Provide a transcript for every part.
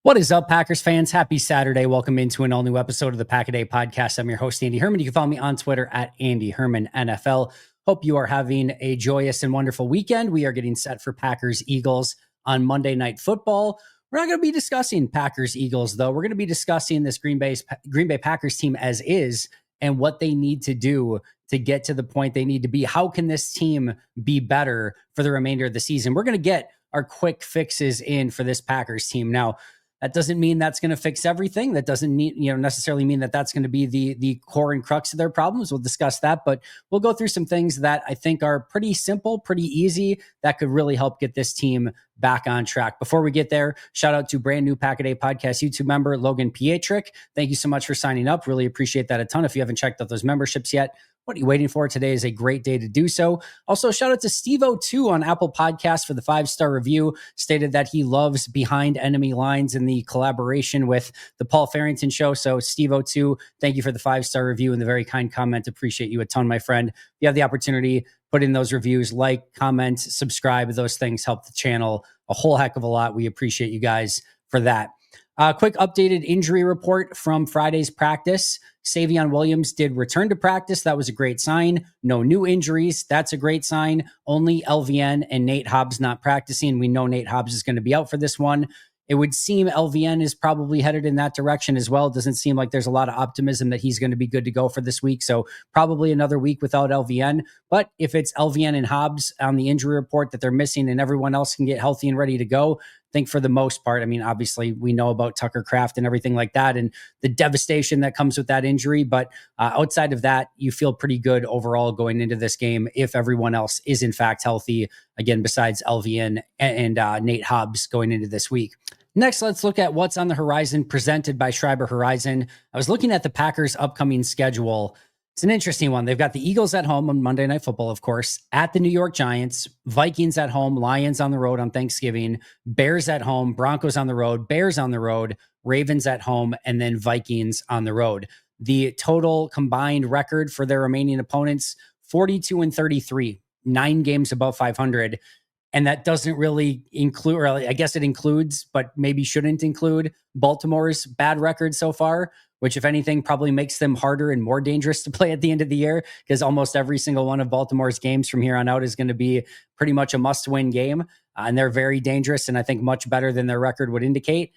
What is up, Packers fans? Happy Saturday. Welcome into an all-new episode of the Pack-A-Day podcast. I'm your host, Andy Herman. You can follow me on Twitter at Andy Herman NFL. Hope you are having a joyous and wonderful weekend. We are getting set for Packers-Eagles on Monday Night Football. We're not going to be discussing Packers-Eagles, though. We're going to be discussing this Green Bay Packers team as is and what they need to do to get to the point they need to be. How can this team be better for the remainder of the season? We're going to get our quick fixes in for this Packers team. Now, that doesn't mean that's going to fix everything. That doesn't necessarily mean that that's going to be the core and crux of their problems. We'll discuss that, but we'll go through some things that I think are pretty simple, pretty easy, that could really help get this team back on track. Before we get there, shout out to brand new Pack-A-Day podcast YouTube member, Logan Pietrek. Thank you so much for signing up. Really appreciate that a ton. If you haven't checked out those memberships yet, what are you waiting for? Today is a great day to do so. Also, shout out to Steve02 on Apple Podcasts for the 5-star review. Stated that he loves Behind Enemy Lines in the collaboration with the Paul Farrington Show. So Steve02, thank you for the 5-star review and the very kind comment. Appreciate you a ton, my friend. If you have the opportunity, put in those reviews, like, comment, subscribe. Those things help the channel a whole heck of a lot. We appreciate you guys for that. Quick updated injury report from Friday's practice. Savion Williams did return to practice. That was a great sign. No new injuries. That's a great sign. Only LVN and Nate Hobbs not practicing. We know Nate Hobbs is going to be out for this one. It would seem LVN is probably headed in that direction as well. It doesn't seem like there's a lot of optimism that he's going to be good to go for this week. So probably another week without LVN. But if it's LVN and Hobbs on the injury report that they're missing and everyone else can get healthy and ready to go, I think for the most part, I mean, obviously we know about Tucker Kraft and everything like that and the devastation that comes with that injury. But outside of that, you feel pretty good overall going into this game if everyone else is in fact healthy, again, besides LVN and Nate Hobbs going into this week. Next, let's look at what's on the horizon presented by Schreiber Horizon. I was looking at the Packers' upcoming schedule. It's an interesting one. They've got the Eagles at home on Monday Night Football, of course, at the New York Giants, Vikings at home, Lions on the road on Thanksgiving, Bears at home, Broncos on the road, Bears on the road, Ravens at home, and then Vikings on the road. The total combined record for their remaining opponents, 42-33, 9 games above 500. And that doesn't really include, or I guess it includes, but maybe shouldn't include Baltimore's bad record so far, which if anything probably makes them harder and more dangerous to play at the end of the year because almost every single one of Baltimore's games from here on out is going to be pretty much a must-win game. And they're very dangerous and I think much better than their record would indicate.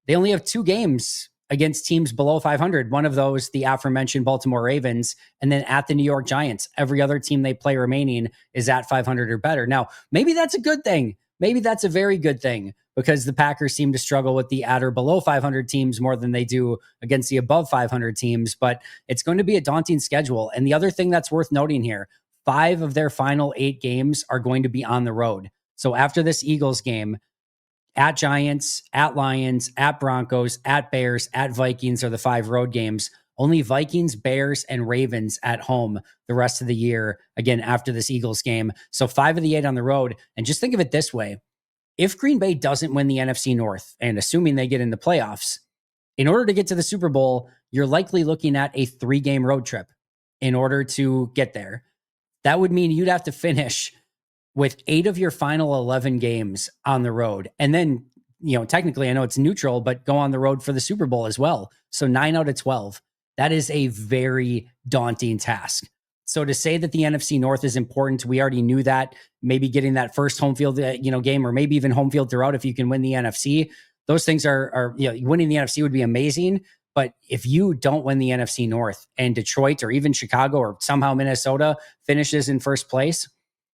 They only have 2 games against teams below 500. One of those, the aforementioned Baltimore Ravens, and then at the New York Giants. Every other team they play remaining is at 500 or better. Now, maybe that's a good thing. Maybe that's a very good thing because the Packers seem to struggle with the at or below 500 teams more than they do against the above 500 teams, but it's going to be a daunting schedule. And the other thing that's worth noting here, 5 of their final 8 games are going to be on the road. So after this Eagles game, at Giants, at Lions, at Broncos, at Bears, at Vikings are the 5 road games. Only Vikings, Bears, and Ravens at home the rest of the year, again, after this Eagles game. So 5 of the 8 on the road. And just think of it this way. If Green Bay doesn't win the NFC North, and assuming they get in the playoffs, in order to get to the Super Bowl, you're likely looking at a 3-game road trip in order to get there. That would mean you'd have to finish with 8 of your final 11 games on the road. And then, technically I know it's neutral, but go on the road for the Super Bowl as well. So 9 out of 12. That is a very daunting task. So to say that the NFC North is important, we already knew that. Maybe getting that first home field, game, or maybe even home field throughout if you can win the NFC. Those things are winning the NFC would be amazing. But if you don't win the NFC North and Detroit or even Chicago or somehow Minnesota finishes in first place,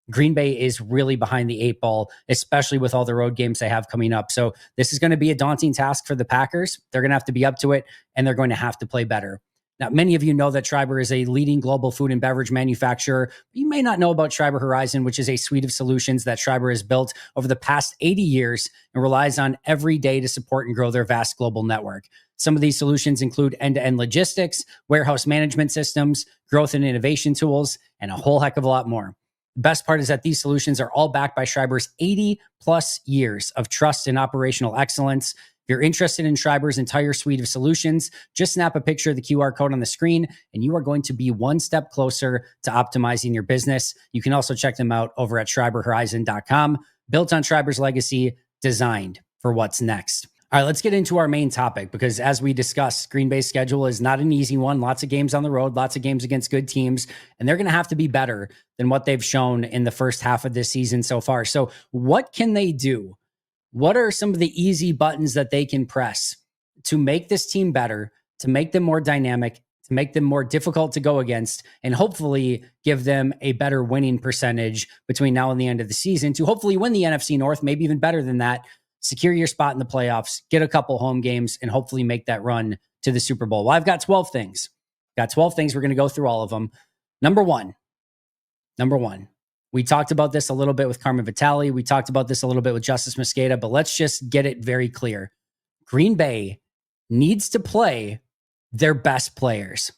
Green Bay is really behind the 8 ball, especially with all the road games they have coming up. So this is going to be a daunting task for the Packers. They're going to have to be up to it, and they're going to have to play better. Now, many of you know that Schreiber is a leading global food and beverage manufacturer. You may not know about Schreiber Horizon, which is a suite of solutions that Schreiber has built over the past 80 years and relies on every day to support and grow their vast global network. Some of these solutions include end-to-end logistics, warehouse management systems, growth and innovation tools, and a whole heck of a lot more. The best part is that these solutions are all backed by Schreiber's 80 plus years of trust and operational excellence. If you're interested in Schreiber's entire suite of solutions, just snap a picture of the QR code on the screen and you are going to be one step closer to optimizing your business. You can also check them out over at schreiberhorizon.com. Built on Schreiber's legacy, designed for what's next. All right, let's get into our main topic because as we discussed, Green Bay's schedule is not an easy one. Lots of games on the road, lots of games against good teams, and they're going to have to be better than what they've shown in the first half of this season so far. So, what can they do? What are some of the easy buttons that they can press to make this team better, to make them more dynamic, to make them more difficult to go against, and hopefully give them a better winning percentage between now and the end of the season to hopefully win the NFC North, maybe even better than that, secure your spot in the playoffs, get a couple home games, and hopefully make that run to the Super Bowl? Well, I've got 12 things. Got 12 things. We're going to go through all of them. Number one, we talked about this a little bit with Carmen Vitale. We talked about this a little bit with Justice Mosqueda, but let's just get it very clear. Green Bay needs to play their best players.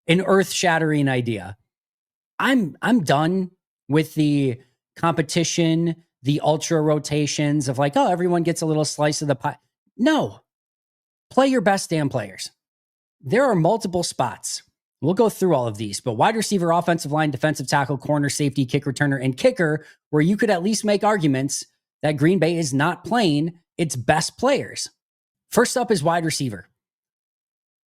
An earth-shattering idea. I'm done with the competition, the ultra rotations of like, oh, everyone gets a little slice of the pie. No. Play your best damn players. There are multiple spots. We'll go through all of these, but wide receiver, offensive line, defensive tackle, corner, safety, kick returner, and kicker, where you could at least make arguments that Green Bay is not playing its best players. First up is wide receiver.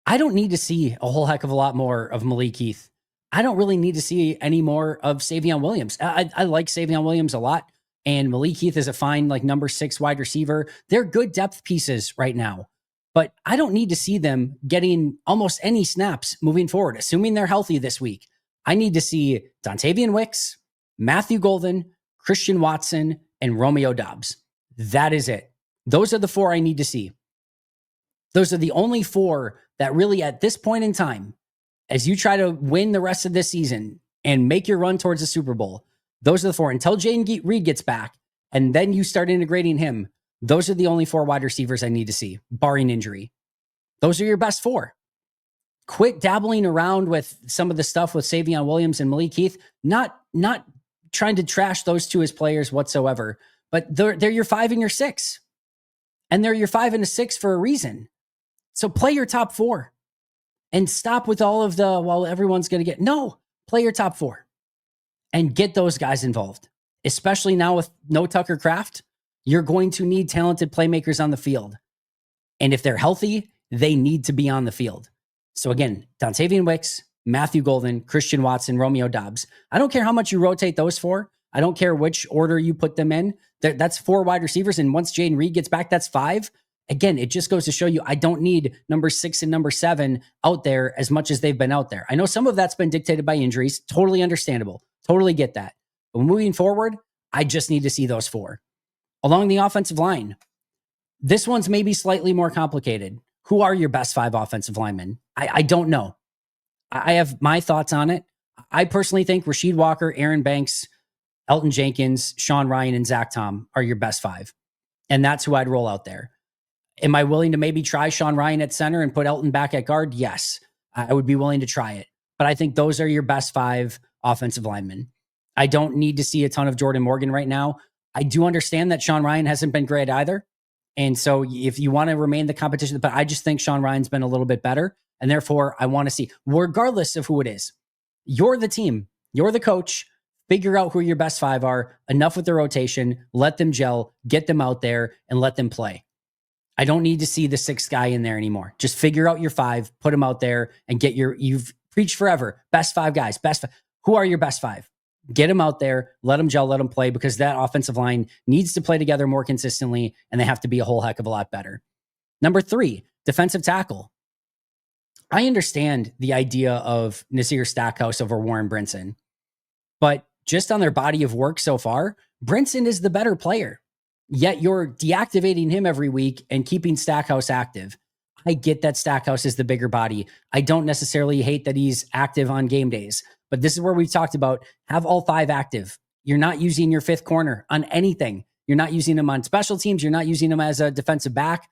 I don't need to see a whole heck of a lot more of Malik Heath. I don't really need to see any more of Savion Williams. I like Savion Williams a lot, and Malik Heath is a fine like number 6 wide receiver. They're good depth pieces right now. But I don't need to see them getting almost any snaps moving forward, assuming they're healthy this week. I need to see Dontavian Wicks, Matthew Golden, Christian Watson, and Romeo Doubs. That is it. Those are the 4 I need to see. Those are the only 4 that really at this point in time, as you try to win the rest of this season and make your run towards the Super Bowl, those are the 4 until Jaden Reed gets back and then you start integrating him. Those are the only 4 wide receivers I need to see, barring injury. Those are your best 4. Quit dabbling around with some of the stuff with Savion Williams and Malik Heath. Not trying to trash those 2 as players whatsoever, but they're your 5 and your 6. And they're your 5 and a 6 for a reason. So play your top 4. And stop with all of the, well, everyone's going to get. No, play your top 4. And get those guys involved. Especially now with no Tucker Kraft. You're going to need talented playmakers on the field. And if they're healthy, they need to be on the field. So again, Dontavian Wicks, Matthew Golden, Christian Watson, Romeo Doubs. I don't care how much you rotate those 4. I don't care which order you put them in. That's 4 wide receivers. And once Jaden Reed gets back, that's 5. Again, it just goes to show you I don't need number 6 and number 7 out there as much as they've been out there. I know some of that's been dictated by injuries. Totally understandable. Totally get that. But moving forward, I just need to see those 4. Along the offensive line, this one's maybe slightly more complicated. Who are your best 5 offensive linemen? I don't know. I have my thoughts on it. I personally think Rasheed Walker, Aaron Banks, Elton Jenkins, Sean Ryan, and Zach Tom are your best 5. And that's who I'd roll out there. Am I willing to maybe try Sean Ryan at center and put Elton back at guard? Yes, I would be willing to try it. But I think those are your best 5 offensive linemen. I don't need to see a ton of Jordan Morgan right now. I do understand that Sean Ryan hasn't been great either. And so if you want to remain the competition, but I just think Sean Ryan's been a little bit better. And therefore, I want to see, regardless of who it is, you're the team, you're the coach, figure out who your best 5 are, enough with the rotation, let them gel, get them out there, and let them play. I don't need to see the 6th guy in there anymore. Just figure out your 5, put them out there, and get you've preached forever, best 5 guys, best 5. Who are your best 5? Get them out there, let them gel, let them play, because that offensive line needs to play together more consistently, and they have to be a whole heck of a lot better. Number 3, defensive tackle. I understand the idea of Nasir Stackhouse over Warren Brinson, but just on their body of work so far, Brinson is the better player. Yet you're deactivating him every week and keeping Stackhouse active. I get that Stackhouse is the bigger body. I don't necessarily hate that he's active on game days, but this is where we've talked about have all 5 active. You're not using your 5th corner on anything. You're not using him on special teams. You're not using him as a defensive back.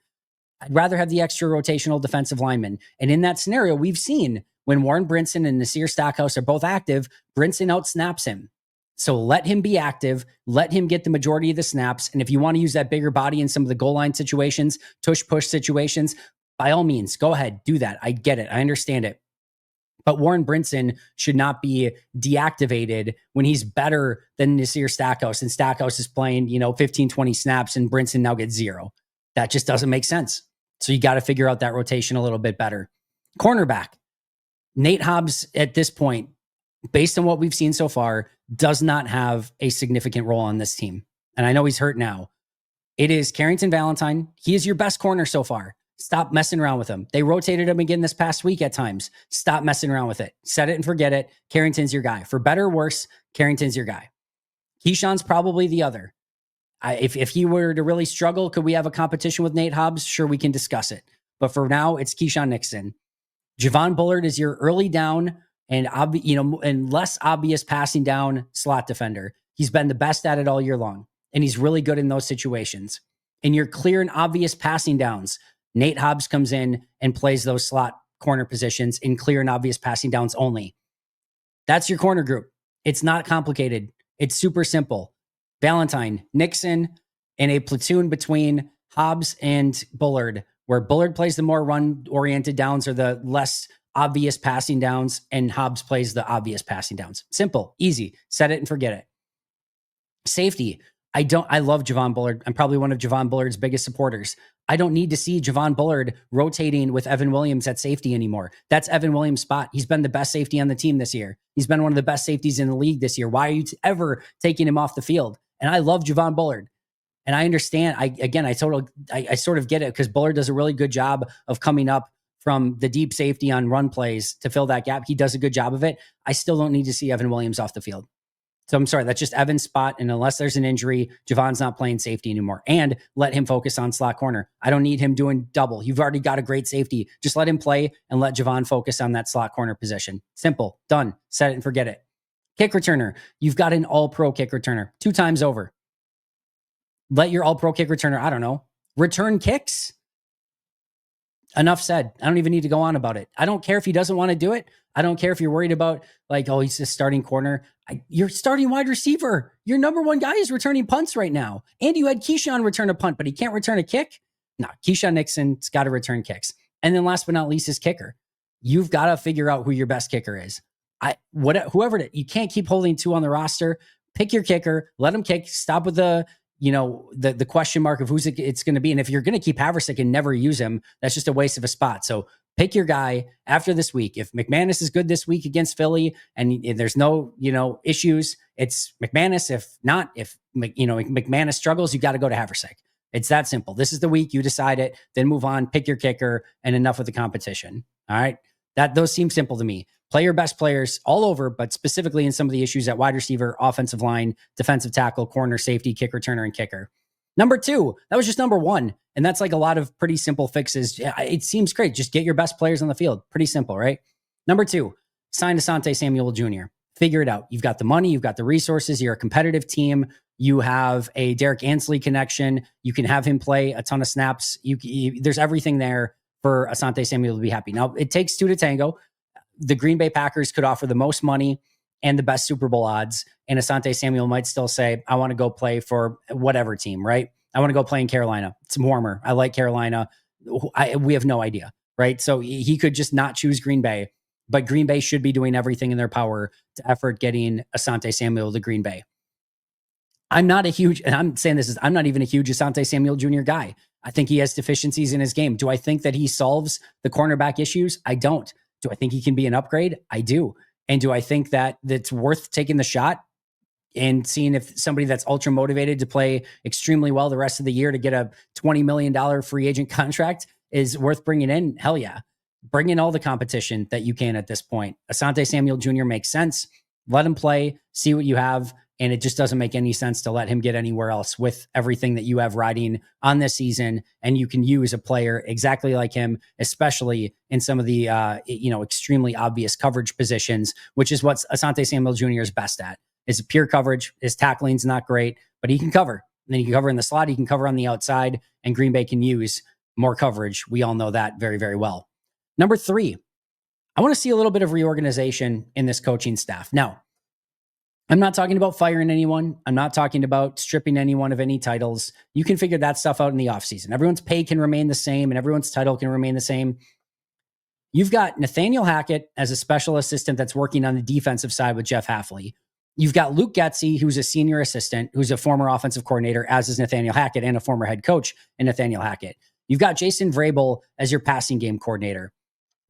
I'd rather have the extra rotational defensive lineman. And in that scenario, we've seen when Warren Brinson and Nasir Stackhouse are both active, Brinson outsnaps him. So let him be active. Let him get the majority of the snaps. And if you want to use that bigger body in some of the goal line situations, tush-push situations, by all means, go ahead, do that. I get it. I understand it. But Warren Brinson should not be deactivated when he's better than Nasir Stackhouse. And Stackhouse is playing, 15, 20 snaps and Brinson now gets 0. That just doesn't make sense. So you got to figure out that rotation a little bit better. Cornerback, Nate Hobbs at this point, based on what we've seen so far, does not have a significant role on this team. And I know he's hurt now. It is Carrington Valentine. He is your best corner so far. Stop messing around with him. They rotated him again this past week at times. Stop messing around with it. Set it and forget it. Carrington's your guy. For better or worse, Carrington's your guy. Keyshawn's probably the other. If he were to really struggle, could we have a competition with Nate Hobbs? Sure, we can discuss it. But for now, it's Keyshawn Nixon. Javon Bullard is your early down and less obvious passing down slot defender. He's been the best at it all year long, and he's really good in those situations. In your clear and obvious passing downs, Nate Hobbs comes in and plays those slot corner positions in clear and obvious passing downs only. That's your corner group. It's not complicated. It's super simple. Valentine, Nixon, and a platoon between Hobbs and Bullard, where Bullard plays the more run-oriented downs or the less obvious passing downs, and Hobbs plays the obvious passing downs. Simple, easy. Set it and forget it. Safety. I love Javon Bullard. I'm probably one of Javon Bullard's biggest supporters. I don't need to see Javon Bullard rotating with Evan Williams at safety anymore. That's Evan Williams' spot. He's been the best safety on the team this year. He's been one of the best safeties in the league this year. Why are you ever taking him off the field? And I love Javon Bullard. And I understand. I sort of get it, because Bullard does a really good job of coming up from the deep safety on run plays to fill that gap. He does a good job of it. I still don't need to see Evan Williams off the field. So I'm sorry, that's just Evan's spot. And unless there's an injury, Javon's not playing safety anymore. And let him focus on slot corner. I don't need him doing double. You've already got a great safety. Just let him play and let Javon focus on that slot corner position. Simple, done, set it and forget it. Kick returner. You've got an all-pro kick returner 2 times over. Let your all-pro kick returner, I don't know, return kicks. Enough said. I don't even need to go on about it. I don't care if he doesn't want to do it. I don't care if you're worried about, like, oh, he's just starting corner. You're starting wide receiver. Your number one guy is returning punts right now. And you had Keyshawn return a punt, but he can't return a kick? No, Keyshawn Nixon's got to return kicks. And then last but not least is kicker. You've got to figure out who your best kicker is. Whoever you can't keep holding 2 on the roster. Pick your kicker. Let him kick. Stop with the question mark of who's it's going to be. And if you're going to keep Haversick and never use him, that's just a waste of a spot. So pick your guy after this week. If McManus is good this week against Philly and there's no, issues, it's McManus. If not, if McManus struggles, you got to go to Haversick. It's that simple. This is the week you decide it, then move on, pick your kicker, and enough with the competition. All right. Those seem simple to me. Play your best players all over, but specifically in some of the issues at wide receiver, offensive line, defensive tackle, corner, safety, kick returner, and kicker. Number 2, that was just number 1. And that's like a lot of pretty simple fixes. It seems great. Just get your best players on the field. Pretty simple, right? Number 2, sign Asante Samuel Jr. Figure it out. You've got the money. You've got the resources. You're a competitive team. You have a Derek Ansley connection. You can have him play a ton of snaps. There's everything there for Asante Samuel to be happy. Now, it takes 2 to tango. The Green Bay Packers could offer the most money and the best Super Bowl odds. And Asante Samuel might still say, I want to go play for whatever team, right? I want to go play in Carolina. It's warmer. I like Carolina. We have no idea, right? So he could just not choose Green Bay, but Green Bay should be doing everything in their power to effort getting Asante Samuel to Green Bay. I'm not even a huge Asante Samuel Jr. guy. I think he has deficiencies in his game. Do I think that he solves the cornerback issues? I don't. Do I think he can be an upgrade? I do. And do I think that it's worth taking the shot and seeing if somebody that's ultra motivated to play extremely well the rest of the year to get a $20 million free agent contract is worth bringing in? Hell yeah. Bring in all the competition that you can at this point. Asante Samuel Jr. makes sense. Let him play, see what you have. And it just doesn't make any sense to let him get anywhere else with everything that you have riding on this season. And you can use a player exactly like him, especially in some of the extremely obvious coverage positions, which is what Asante Samuel Jr. is best at. Is pure coverage. His tackling's not great, but he can cover. And then he can cover in the slot. He can cover on the outside. And Green Bay can use more coverage. We all know that very, very well. Number 3, I want to see a little bit of reorganization in this coaching staff. Now, I'm not talking about firing anyone. I'm not talking about stripping anyone of any titles. You can figure that stuff out in the offseason. Everyone's pay can remain the same and everyone's title can remain the same. You've got Nathaniel Hackett as a special assistant that's working on the defensive side with Jeff Hafley. You've got Luke Getsy, who's a senior assistant, who's a former offensive coordinator, as is Nathaniel Hackett, and a former head coach in Nathaniel Hackett. You've got Jason Vrabel as your passing game coordinator.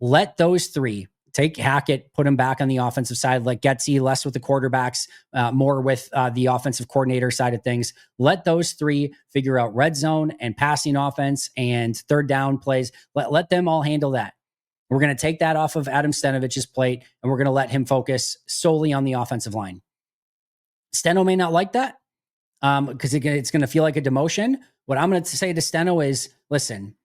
Let those three, take Hackett, put him back on the offensive side, let Getsy less with the quarterbacks, more with the offensive coordinator side of things. Let those three figure out red zone and passing offense and third down plays. Let them all handle that. We're going to take that off of Adam Stenovich's plate, and we're going to let him focus solely on the offensive line. Steno may not like that because it's going to feel like a demotion. What I'm going to say to Steno is, listen,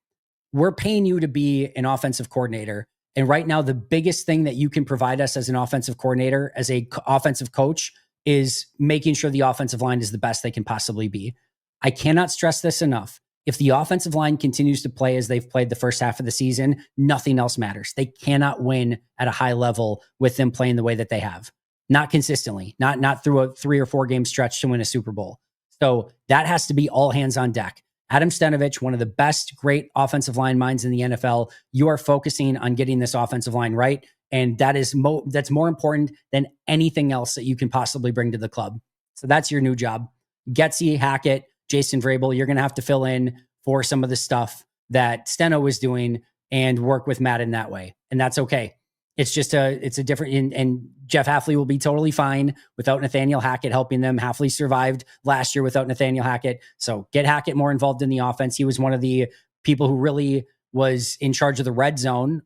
we're paying you to be an offensive coordinator. And right now, the biggest thing that you can provide us as an offensive coordinator, as a offensive coach, is making sure the offensive line is the best they can possibly be. I cannot stress this enough. If the offensive line continues to play as they've played the first half of the season, nothing else matters. They cannot win at a high level with them playing the way that they have. Not consistently, not through a 3 or 4 game stretch to win a Super Bowl. So that has to be all hands on deck. Adam Stenovich, one of the best, great offensive line minds in the NFL. You are focusing on getting this offensive line right. And that is that's more important than anything else that you can possibly bring to the club. So that's your new job. Getsy, Hackett, Jason Vrabel, you're going to have to fill in for some of the stuff that Steno was doing and work with Matt in that way. And that's okay. It's just it's a different, and Jeff Hafley will be totally fine without Nathaniel Hackett helping them. Hafley survived last year without Nathaniel Hackett. So get Hackett more involved in the offense. He was one of the people who really was in charge of the red zone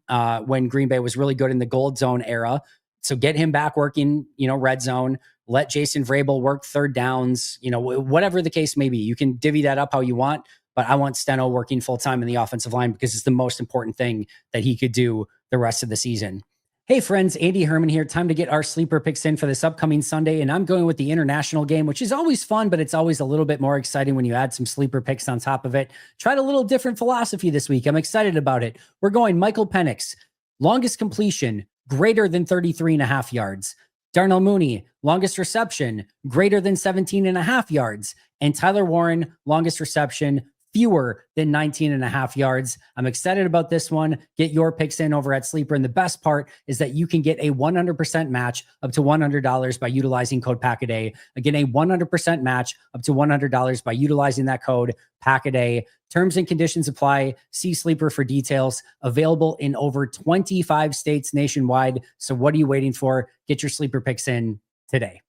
when Green Bay was really good in the gold zone era. So get him back working, red zone. Let Jason Vrabel work third downs, whatever the case may be. You can divvy that up how you want, but I want Steno working full-time in the offensive line because it's the most important thing that he could do the rest of the season. Hey friends, Andy Herman here. Time to get our sleeper picks in for this upcoming Sunday. And I'm going with the international game, which is always fun, but it's always a little bit more exciting when you add some sleeper picks on top of it. Tried a little different philosophy this week. I'm excited about it. We're going Michael Penix, longest completion, greater than 33.5 yards. Darnell Mooney, longest reception, greater than 17.5 yards. And Tyler Warren, longest reception, fewer than 19.5 yards. I'm excited about this one. Get your picks in over at Sleeper. And the best part is that you can get a 100% match up to $100 by utilizing code PACKADAY. Again, a 100% match up to $100 by utilizing that code PACKADAY. Terms and conditions apply. See Sleeper for details. Available in over 25 states nationwide. So what are you waiting for? Get your Sleeper picks in today.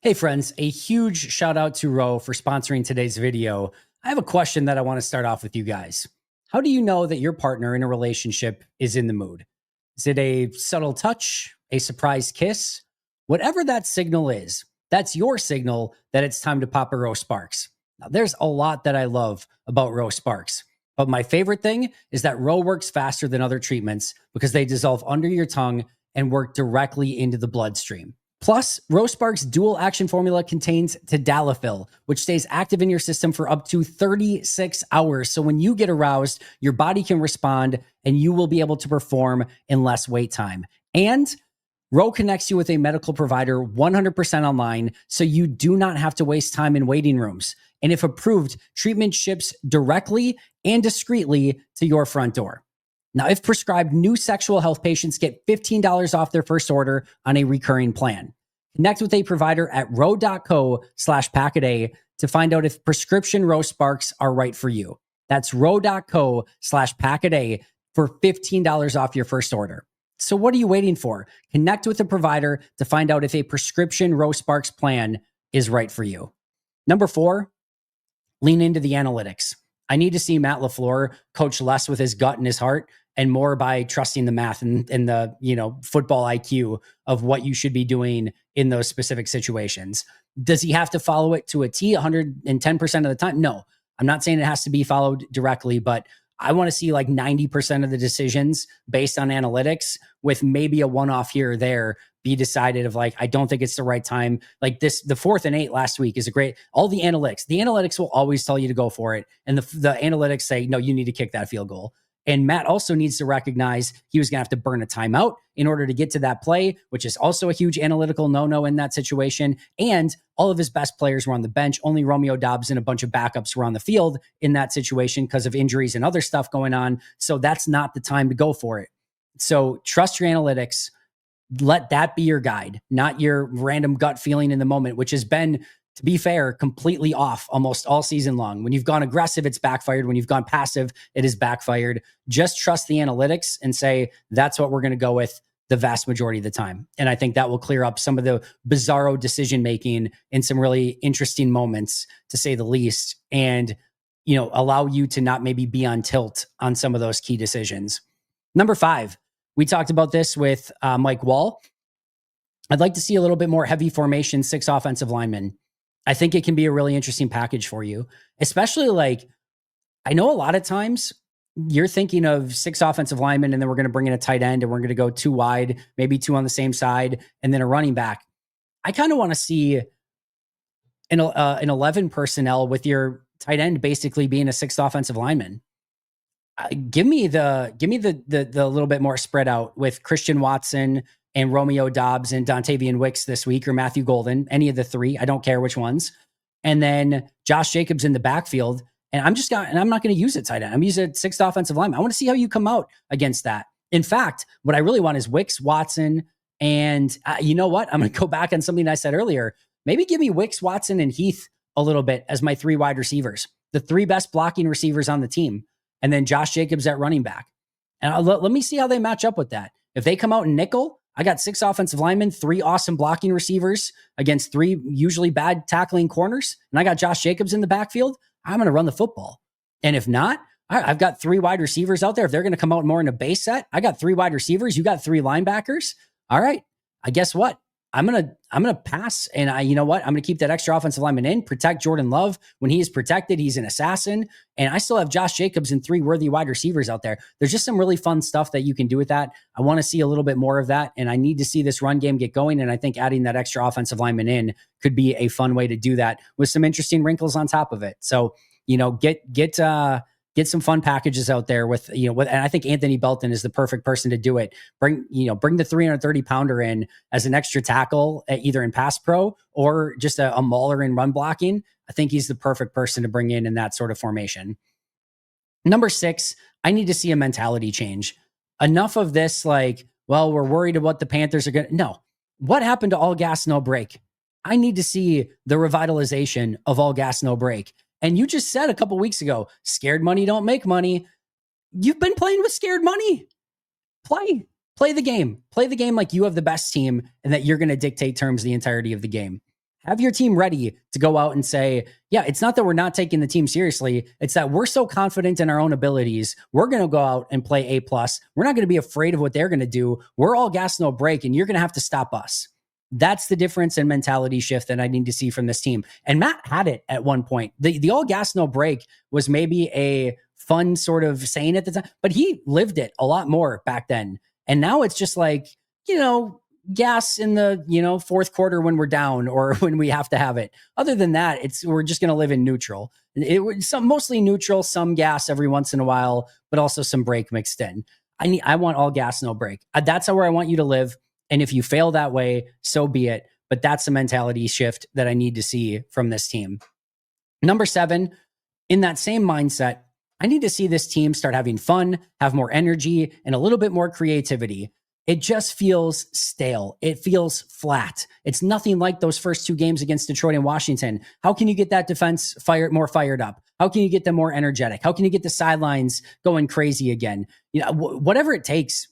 Hey friends, a huge shout out to Roe for sponsoring today's video. I have a question that I want to start off with you guys. How do you know that your partner in a relationship is in the mood? Is it a subtle touch, a surprise kiss? Whatever that signal is, that's your signal that it's time to pop a Roe Sparks. Now, there's a lot that I love about Roe Sparks, but my favorite thing is that Roe works faster than other treatments because they dissolve under your tongue and work directly into the bloodstream. Plus, Roe Sparks dual action formula contains tadalafil, which stays active in your system for up to 36 hours. So when you get aroused, your body can respond and you will be able to perform in less wait time. And Roe connects you with a medical provider 100% online, so you do not have to waste time in waiting rooms. And if approved, treatment ships directly and discreetly to your front door. Now, if prescribed, new sexual health patients get $15 off their first order on a recurring plan. Connect with a provider at ro.co/packaday to find out if prescription Roe Sparks are right for you. That's ro.co/packaday for $15 off your first order. So what are you waiting for? Connect with a provider to find out if a prescription Roe Sparks plan is right for you. Number 4, lean into the analytics. I need to see Matt LaFleur coach less with his gut and his heart and more by trusting the math and the football IQ of what you should be doing in those specific situations. Does he have to follow it to a T 110% of the time? No, I'm not saying it has to be followed directly, but I want to see like 90% of the decisions based on analytics with maybe a one-off here or there be decided of like, I don't think it's the right time. Like the 4th and 8 last week is a great, all the analytics will always tell you to go for it. And the analytics say, no, you need to kick that field goal. And Matt also needs to recognize he was going to have to burn a timeout in order to get to that play, which is also a huge analytical no-no in that situation. And all of his best players were on the bench. Only Romeo Doubs and a bunch of backups were on the field in that situation because of injuries and other stuff going on. So that's not the time to go for it. So trust your analytics. let that be your guide, not your random gut feeling in the moment, which has been, to be fair, completely off almost all season long. When you've gone aggressive, it's backfired. When you've gone passive, it is backfired. Just trust the analytics and say, that's what we're going to go with the vast majority of the time. And I think that will clear up some of the bizarro decision making in some really interesting moments, to say the least, and allow you to not maybe be on tilt on some of those key decisions. Number 5, we talked about this with Mike Wall. I'd like to see a little bit more heavy formation, 6 offensive linemen. I think it can be a really interesting package for you, especially I know a lot of times you're thinking of 6 offensive linemen, and then we're going to bring in a tight end, and we're going to go 2 wide, maybe 2 on the same side, and then a running back. I kind of want to see an 11 personnel with your tight end basically being a 6th offensive lineman. Give me the little bit more spread out with Christian Watson and Romeo Doubs and Dontavian Wicks this week, or Matthew Golden, any of the 3. I don't care which ones. And then Josh Jacobs in the backfield. And I'm not going to use it tight end. I'm using a 6th offensive lineman. I want to see how you come out against that. In fact, what I really want is Wicks, Watson, and you know what? I'm going to go back on something I said earlier. Maybe give me Wicks, Watson, and Heath a little bit as my 3 wide receivers, the 3 best blocking receivers on the team, and then Josh Jacobs at running back. And let me see how they match up with that. If they come out in nickel, I got 6 offensive linemen, 3 awesome blocking receivers against 3 usually bad tackling corners, and I got Josh Jacobs in the backfield. I'm going to run the football. And if not, I've got 3 wide receivers out there. If they're going to come out more in a base set, I got 3 wide receivers. You got 3 linebackers. All right. I guess what? I'm gonna pass, and you know what? I'm gonna keep that extra offensive lineman in, protect Jordan Love. When he is protected, he's an assassin, and I still have Josh Jacobs and 3 worthy wide receivers out there. There's just some really fun stuff that you can do with that. I want to see a little bit more of that, and I need to see this run game get going. And I think adding that extra offensive lineman in could be a fun way to do that with some interesting wrinkles on top of it. So get some fun packages out there and I think Anthony Belton is the perfect person to do it. Bring the 330 pounder in as an extra tackle, either in pass pro or just a mauler in run blocking. I think he's the perfect person to bring in that sort of formation. Number 6, I need to see a mentality change. Enough of this, we're worried about what the Panthers are going to. No. What happened to all gas, no break? I need to see the revitalization of all gas, no break. And you just said a couple weeks ago, scared money don't make money. You've been playing with scared money. Play the game. Play the game like you have the best team and that you're going to dictate terms the entirety of the game. Have your team ready to go out and say, yeah, it's not that we're not taking the team seriously. It's that we're so confident in our own abilities. We're going to go out and play A+. We're not going to be afraid of what they're going to do. We're all gas, no break, and you're going to have to stop us. That's the difference in mentality shift that I need to see from this team. And Matt had it at one point. The all gas, no break was maybe a fun sort of saying at the time, but he lived it a lot more back then. And now it's just gas in the, fourth quarter when we're down or when we have to have it. Other than that, we're just going to live in neutral. Mostly neutral, some gas every once in a while, but also some break mixed in. I want all gas, no break. That's where I want you to live. And if you fail that way, so be it. But that's the mentality shift that I need to see from this team. Number 7, in that same mindset, I need to see this team start having fun, have more energy, and a little bit more creativity. It just feels stale. It feels flat. It's nothing like those first 2 games against Detroit and Washington. How can you get that defense more fired up? How can you get them more energetic? How can you get the sidelines going crazy again? Whatever it takes.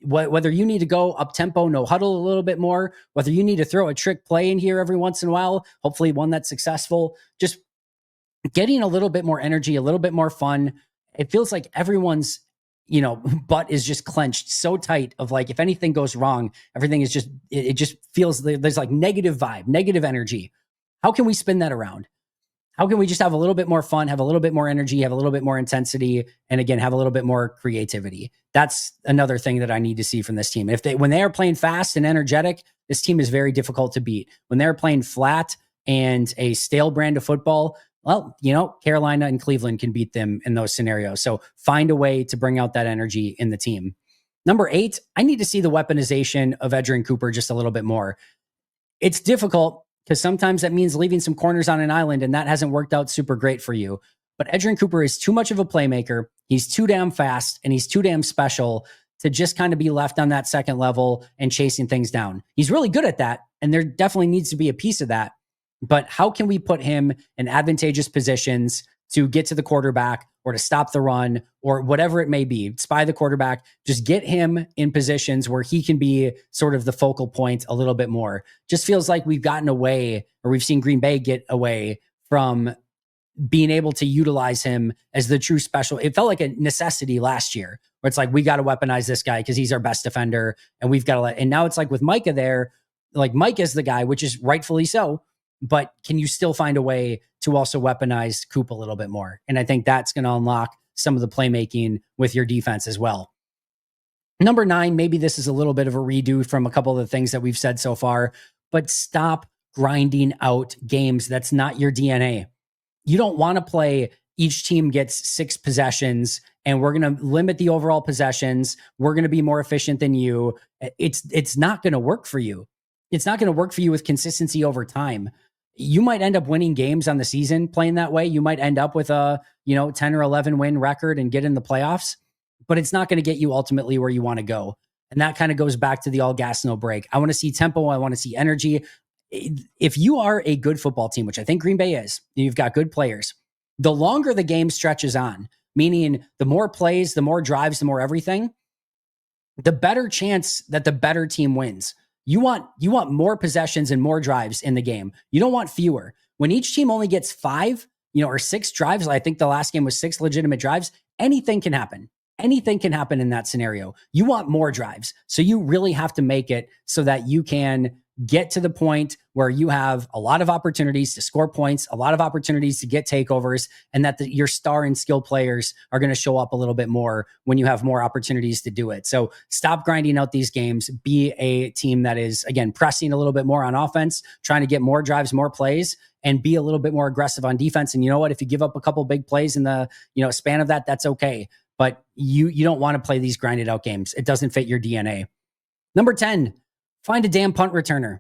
Whether you need to go up tempo, no huddle a little bit more, whether you need to throw a trick play in here every once in a while, hopefully one that's successful, just getting a little bit more energy, a little bit more fun. It feels like everyone's, butt is just clenched so tight of if anything goes wrong, everything is just, it just feels there's negative vibe, negative energy. How can we spin that around? How can we just have a little bit more fun, have a little bit more energy, have a little bit more intensity, and again, have a little bit more creativity? That's another thing that I need to see from this team. When they are playing fast and energetic, this team is very difficult to beat. When they're playing flat and a stale brand of football, well, Carolina and Cleveland can beat them in those scenarios. So find a way to bring out that energy in the team. Number 8, I need to see the weaponization of Edgerrin Cooper just a little bit more. It's difficult because sometimes that means leaving some corners on an island, and that hasn't worked out super great for you. But Edgerrin Cooper is too much of a playmaker. He's too damn fast, and he's too damn special to just kind of be left on that second level and chasing things down. He's really good at that, and there definitely needs to be a piece of that. But how can we put him in advantageous positions to get to the quarterback or to stop the run or whatever it may be, spy the quarterback, just get him in positions where he can be sort of the focal point a little bit more. Just feels like we've gotten away, or we've seen Green Bay get away from being able to utilize him as the true special. It felt like a necessity last year where it's like, we got to weaponize this guy because he's our best defender and we've got to and now it's like with Micah there, like Mike is the guy, which is rightfully so, but can you still find a way to also weaponize Coop a little bit more? And I think that's going to unlock some of the playmaking with your defense as well. Number 9, maybe this is a little bit of a redo from a couple of the things that we've said so far, but stop grinding out games. That's not your DNA. You don't want to play each team gets 6 possessions and we're going to limit the overall possessions. We're going to be more efficient than you. It's not going to work for you. It's not going to work for you with consistency over time. You might end up winning games on the season playing that way. You might end up with a, 10 or 11 win record and get in the playoffs, but it's not going to get you ultimately where you want to go. And that kind of goes back to the all gas, no break. I want to see tempo. I want to see energy. If you are a good football team, which I think Green Bay is, you've got good players, the longer the game stretches on, meaning the more plays, the more drives, the more everything, the better chance that the better team wins. You want more possessions and more drives in the game. You don't want fewer. When each team only gets 5, or 6 drives, I think the last game was 6 legitimate drives, anything can happen. Anything can happen in that scenario. You want more drives. So you really have to make it so that you can get to the point where you have a lot of opportunities to score points, a lot of opportunities to get takeovers, and that your star and skill players are going to show up a little bit more when you have more opportunities to do it. So stop grinding out these games. Be a team that is, again, pressing a little bit more on offense, trying to get more drives, more plays, and be a little bit more aggressive on defense. And you know what? If you give up a couple big plays in the span of that, that's okay. But you don't want to play these grinded out games. It doesn't fit your DNA. Number 10, find a damn punt returner.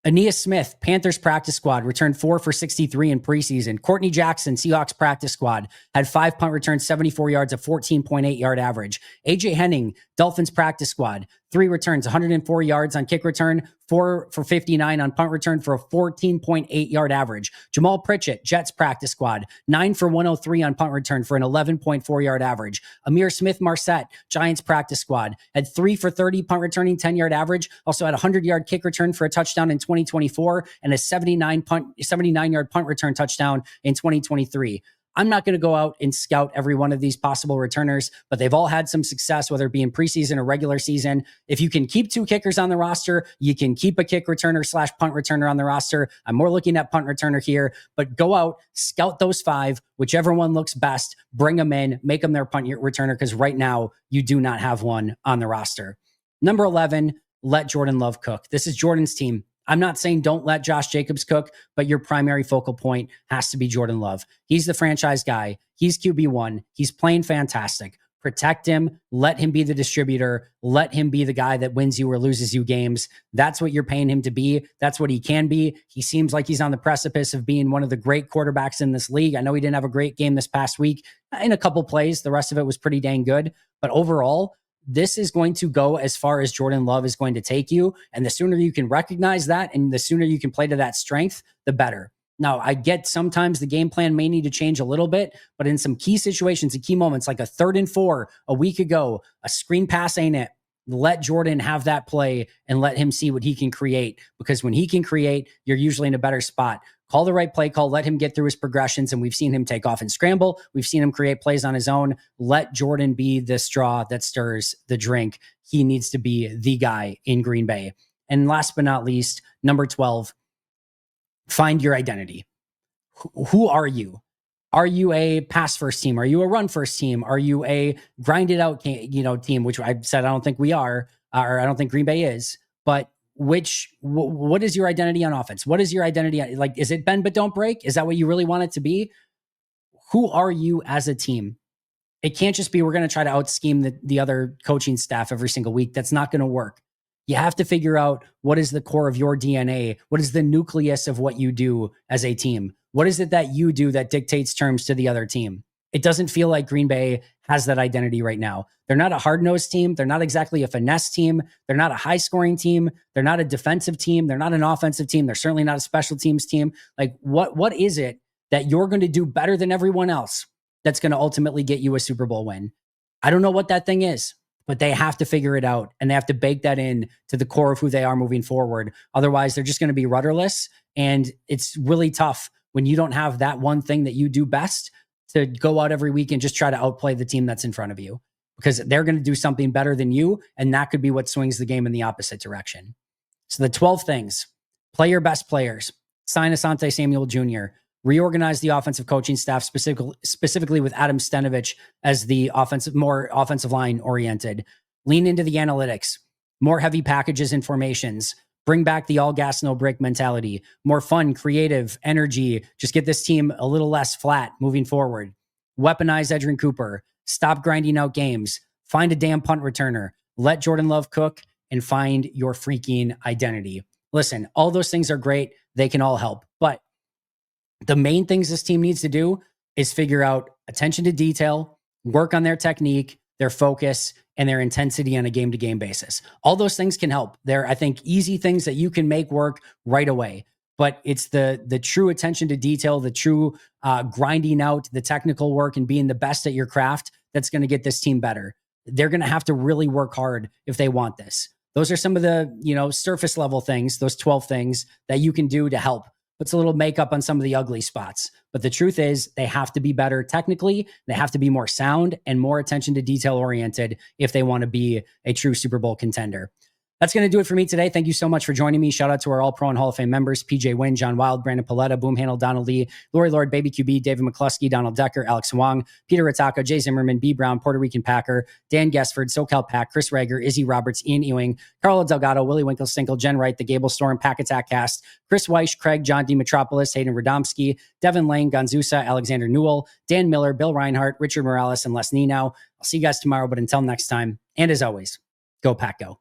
Aeneas Smith, Panthers practice squad, returned 4 for 63 in preseason. Courtney Jackson, Seahawks practice squad, had 5 punt returns, 74 yards, a 14.8 yard average. AJ Henning, Dolphins practice squad, 3 returns, 104 yards on kick return, 4 for 59 on punt return for a 14.8 yard average. Jamal Pritchett, Jets practice squad, 9 for 103 on punt return for an 11.4 yard average. Amir Smith Marset, Giants practice squad, had 3 for 30 punt returning, 10 yard average. Also had a 100 yard kick return for a touchdown in 2024 and a 79 yard punt return touchdown in 2023. I'm not going to go out and scout every one of these possible returners, but they've all had some success, whether it be in preseason or regular season. If you can keep 2 kickers on the roster, you can keep a kick returner / punt returner on the roster. I'm more looking at punt returner here, but go out, scout those 5, whichever one looks best, bring them in, make them their punt returner, because right now you do not have one on the roster. Number 11, let Jordan Love cook. This is Jordan's team. I'm not saying don't let Josh Jacobs cook, but your primary focal point has to be Jordan Love. He's the franchise guy. He's QB1. He's playing fantastic. Protect him. Let him be the distributor. Let him be the guy that wins you or loses you games. That's what you're paying him to be. That's what he can be. He seems like he's on the precipice of being one of the great quarterbacks in this league. I know he didn't have a great game this past week in a couple plays. The rest of it was pretty dang good. But overall, this is going to go as far as Jordan Love is going to take you. And the sooner you can recognize that and the sooner you can play to that strength, the better. Now, I get sometimes the game plan may need to change a little bit, but in some key situations and key moments, like a 3rd and 4 a week ago, a screen pass ain't it. Let Jordan have that play and let him see what he can create, because when he can create, you're usually in a better spot. Call the right play call, let him get through his progressions, and we've seen him take off and scramble. We've seen him create plays on his own. Let Jordan be the straw that stirs the drink. He needs to be the guy in Green Bay. And last but not least, number 12, find your identity. Who are you? Are you a pass first team? Are you a run first team? Are you a grinded out team, which I said I don't think we are, or I don't think Green Bay is, but what is your identity on offense? What is your identity? Like, is it bend but don't break? Is that what you really want it to be? Who are you as a team? It can't just be we're going to try to out scheme the other coaching staff every single week. That's not going to work. You have to figure out what is the core of your DNA. What is the nucleus of what you do as a team? What is it that you do that dictates terms to the other team? It doesn't feel like Green Bay has that identity right now. They're not a hard-nosed team. They're not exactly a finesse team. They're not a high-scoring team. They're not a defensive team. They're not an offensive team. They're certainly not a special teams team. Like, what is it that you're going to do better than everyone else that's going to ultimately get you a Super Bowl win? I don't know what that thing is, but they have to figure it out, and they have to bake that in to the core of who they are moving forward. Otherwise, they're just going to be rudderless, and it's really tough when you don't have that one thing that you do best to go out every week and just try to outplay the team that's in front of you, because they're going to do something better than you, and that could be what swings the game in the opposite direction. So the 12 things: play your best players, sign Asante Samuel Jr., reorganize the offensive coaching staff, specifically with Adam Stenavich as the more offensive line oriented. Lean into the analytics, more heavy packages and formations, bring back the all gas, no break mentality, more fun, creative energy. Just get this team a little less flat moving forward. Weaponize Edgerrin Cooper, stop grinding out games, find a damn punt returner, let Jordan Love cook, and find your freaking identity. Listen, all those things are great. They can all help, but the main things this team needs to do is figure out attention to detail, work on their technique, their focus, and their intensity on a game-to-game basis. All those things can help. They're, I think, easy things that you can make work right away. But it's the true attention to detail, the true grinding out the technical work and being the best at your craft that's going to get this team better. They're going to have to really work hard if they want this. Those are some of the, surface level things, those 12 things that you can do to help. Puts a little makeup on some of the ugly spots. But the truth is, they have to be better technically. They have to be more sound and more attention to detail oriented if they want to be a true Super Bowl contender. That's going to do it for me today. Thank you so much for joining me. Shout out to our All-Pro and Hall of Fame members: PJ Wynn, John Wild, Brandon Paletta, Boom Handle, Donald Lee, Lori Lord, Baby QB, David McCluskey, Donald Decker, Alex Wong, Peter Ritaka, Jay Zimmerman, B. Brown, Puerto Rican Packer, Dan Gesford, SoCal Pack, Chris Rager, Izzy Roberts, Ian Ewing, Carlo Delgado, Willie Winkle-Stinkle, Jen Wright, The Gable Storm, Pack Attack Cast, Chris Weish, Craig, John D. Metropolis, Hayden Radomski, Devin Lane, Gonzusa, Alexander Newell, Dan Miller, Bill Reinhart, Richard Morales, and Les Nino. I'll see you guys tomorrow, but until next time, and as always, go Pack Go.